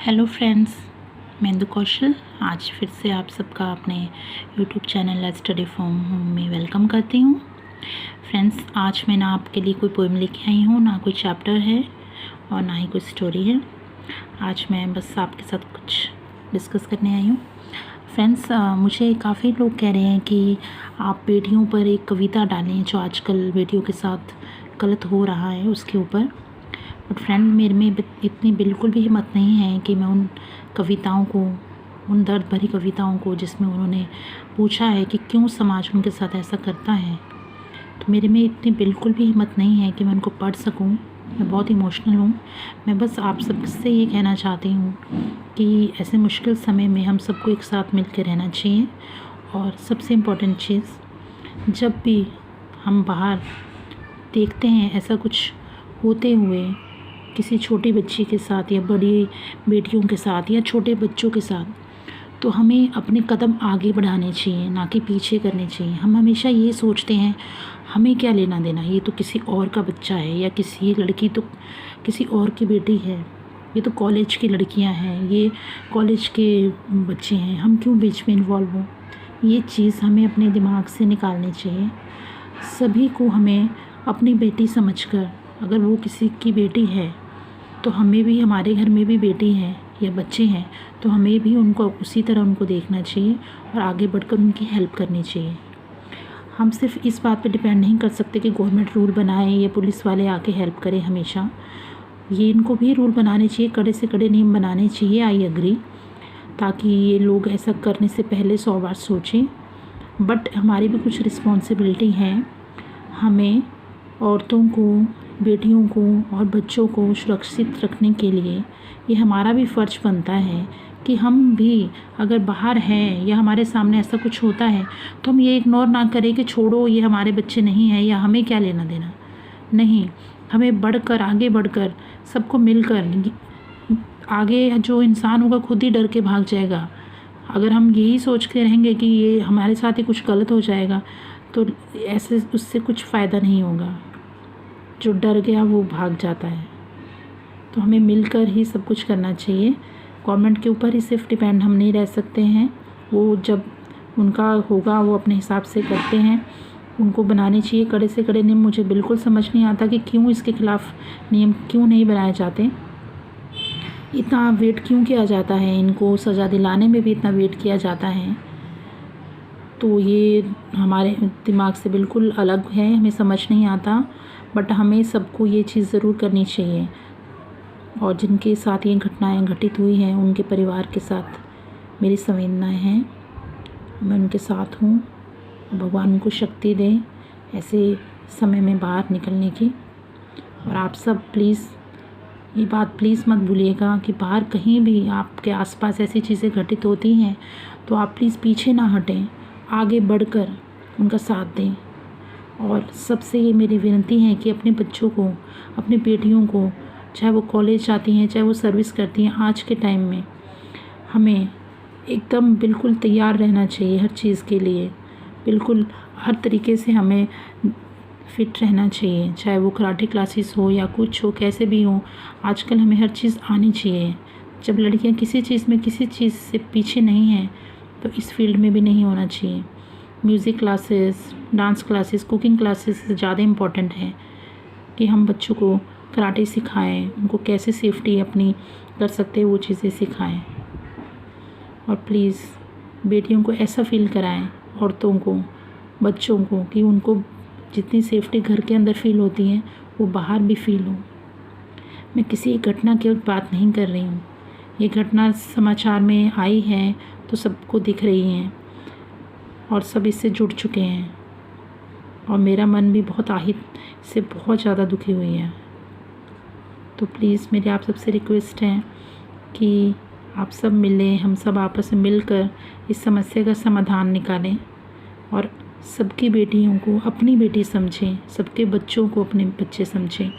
Hello friends, मैं इंदु कौशल आज फिर से आप सबका अपने YouTube channel let's study from home में वेलकम करती हूँ। फ्रेंड्स, आज मैं ना आपके लिए कोई पोएम लेके आई हूँ, ना कोई चैप्टर है और ना ही कोई स्टोरी है। आज मैं बस आपके साथ कुछ डिस्कस करने आई हूँ। फ्रेंड्स, मुझे काफ़ी लोग कह रहे हैं कि आप बेटियों पर एक कविता डालें जो आजकल बेटियों के साथ गलत हो रहा है उसके ऊपर। बट फ्रेंड, मेरे में इतनी बिल्कुल भी हिम्मत नहीं है कि मैं उन कविताओं को, उन दर्द भरी कविताओं को जिसमें उन्होंने पूछा है कि क्यों समाज उनके साथ ऐसा करता है, तो मेरे में इतनी बिल्कुल भी हिम्मत नहीं है कि मैं उनको पढ़ सकूं। मैं बहुत इमोशनल हूँ। मैं बस आप सबसे ये कहना चाहती हूँ कि ऐसे मुश्किल समय में हम सबको एक साथ मिल कर रहना चाहिए। और सबसे इम्पोर्टेंट चीज़, जब भी हम बाहर देखते हैं ऐसा कुछ होते हुए किसी छोटी बच्ची के साथ या बड़ी बेटियों के साथ या छोटे बच्चों के साथ, तो हमें अपने कदम आगे बढ़ाने चाहिए, ना कि पीछे करने चाहिए। हम हमेशा ये सोचते हैं हमें क्या लेना देना, ये तो किसी और का बच्चा है, या किसी लड़की तो किसी और की बेटी है, ये तो कॉलेज की लड़कियां हैं, ये कॉलेज के बच्चे हैं, हम क्यों बीच में इन्वॉल्व हों। ये चीज़ हमें अपने दिमाग से निकालनी चाहिए। सभी को हमें अपनी बेटी समझकर, अगर वो किसी की बेटी है तो हमें भी, हमारे घर में भी बेटी है या बच्चे हैं, तो हमें भी उनको उसी तरह उनको देखना चाहिए और आगे बढ़कर उनकी हेल्प करनी चाहिए। हम सिर्फ इस बात पे डिपेंड नहीं कर सकते कि गवर्नमेंट रूल बनाए या पुलिस वाले आके हेल्प करें हमेशा। ये इनको भी रूल बनाने चाहिए, कड़े से कड़े नियम बनाने चाहिए, आई एग्री, ताकि ये लोग ऐसा करने से पहले 100 बार सोचें। बट हमारी भी कुछ रिस्पॉन्सिबिलिटी है। हमें औरतों को, बेटियों को और बच्चों को सुरक्षित रखने के लिए ये हमारा भी फ़र्ज़ बनता है कि हम भी अगर बाहर हैं या हमारे सामने ऐसा कुछ होता है तो हम ये इग्नोर ना करें कि छोड़ो, ये हमारे बच्चे नहीं हैं या हमें क्या लेना देना। नहीं, हमें बढ़कर, आगे बढ़कर, सबको मिलकर, आगे जो इंसान होगा खुद ही डर के भाग जाएगा। अगर हम यही सोच के रहेंगे कि ये हमारे साथ ही कुछ गलत हो जाएगा, तो ऐसे उससे कुछ फ़ायदा नहीं होगा। जो डर गया वो भाग जाता है। तो हमें मिलकर ही सब कुछ करना चाहिए। गवर्नमेंट के ऊपर ही सिर्फ डिपेंड हम नहीं रह सकते हैं। वो जब उनका होगा वो अपने हिसाब से करते हैं, उनको बनाने चाहिए कड़े से कड़े नियम। मुझे बिल्कुल समझ नहीं आता कि क्यों इसके ख़िलाफ़ नियम क्यों नहीं बनाए जाते, इतना वेट क्यों किया जाता है, इनको सज़ा दिलाने में भी इतना वेट किया जाता है। तो ये हमारे दिमाग से बिल्कुल अलग है, हमें समझ नहीं आता। बट हमें सबको ये चीज़ ज़रूर करनी चाहिए। और जिनके साथ ये घटनाएं घटित हुई हैं उनके परिवार के साथ मेरी संवेदनाएं हैं। मैं उनके साथ हूँ। भगवान उनको शक्ति दे ऐसे समय में बाहर निकलने की। और आप सब प्लीज़ ये बात प्लीज़ मत भूलिएगा कि बाहर कहीं भी आपके आसपास ऐसी चीज़ें घटित होती हैं तो आप प्लीज़ पीछे ना हटें, आगे बढ़कर उनका साथ दें। और सबसे ये मेरी विनती है कि अपने बच्चों को, अपनी बेटियों को, चाहे वो कॉलेज जाती हैं, चाहे वो सर्विस करती हैं, आज के टाइम में हमें एकदम बिल्कुल तैयार रहना चाहिए हर चीज़ के लिए। बिल्कुल हर तरीके से हमें फ़िट रहना चाहिए, चाहे वो कराटे क्लासेस हो या कुछ हो, कैसे भी हो। आजकल हमें हर चीज़ आनी चाहिए। जब लड़कियां किसी चीज़ से पीछे नहीं हैं तो इस फील्ड में भी नहीं होना चाहिए। Music classes, dance classes, cooking classes से ज़्यादा इम्पॉर्टेंट है कि हम बच्चों को कराटे सिखाएं, उनको कैसे सेफ्टी अपनी कर सकते हैं वो चीज़ें सिखाएं। और प्लीज़ बेटियों को ऐसा फील कराएं, औरतों को, बच्चों को, कि उनको जितनी सेफ्टी घर के अंदर फील होती है वो बाहर भी फील हो। मैं किसी एक घटना की बात नहीं कर रही हूँ। ये घटना समाचार में आई है तो सबको दिख रही हैं और सब इससे जुड़ चुके हैं। और मेरा मन भी बहुत আহিत से बहुत ज़्यादा दुखी हुई है। तो प्लीज़ मेरी आप सबसे रिक्वेस्ट है कि आप सब मिलें, हम सब आपस में मिलकर इस समस्या का समाधान निकालें और सबकी बेटियों को अपनी बेटी समझें, सबके बच्चों को अपने बच्चे समझें।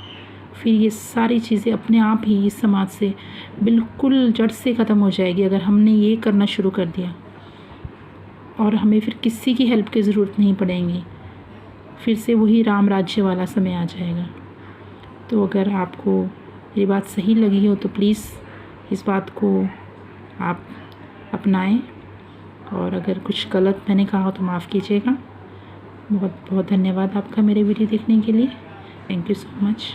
फिर ये सारी चीज़ें अपने आप ही इस समाज से बिल्कुल जड़ से ख़त्म हो जाएगी अगर हमने ये करना शुरू कर दिया। और हमें फिर किसी की हेल्प की ज़रूरत नहीं पड़ेगी। फिर से वही राम राज्य वाला समय आ जाएगा। तो अगर आपको मेरी बात सही लगी हो तो प्लीज़ इस बात को आप अपनाएं, और अगर कुछ गलत मैंने कहा हो तो माफ़ कीजिएगा। बहुत बहुत धन्यवाद आपका मेरे वीडियो देखने के लिए। Thank you so much.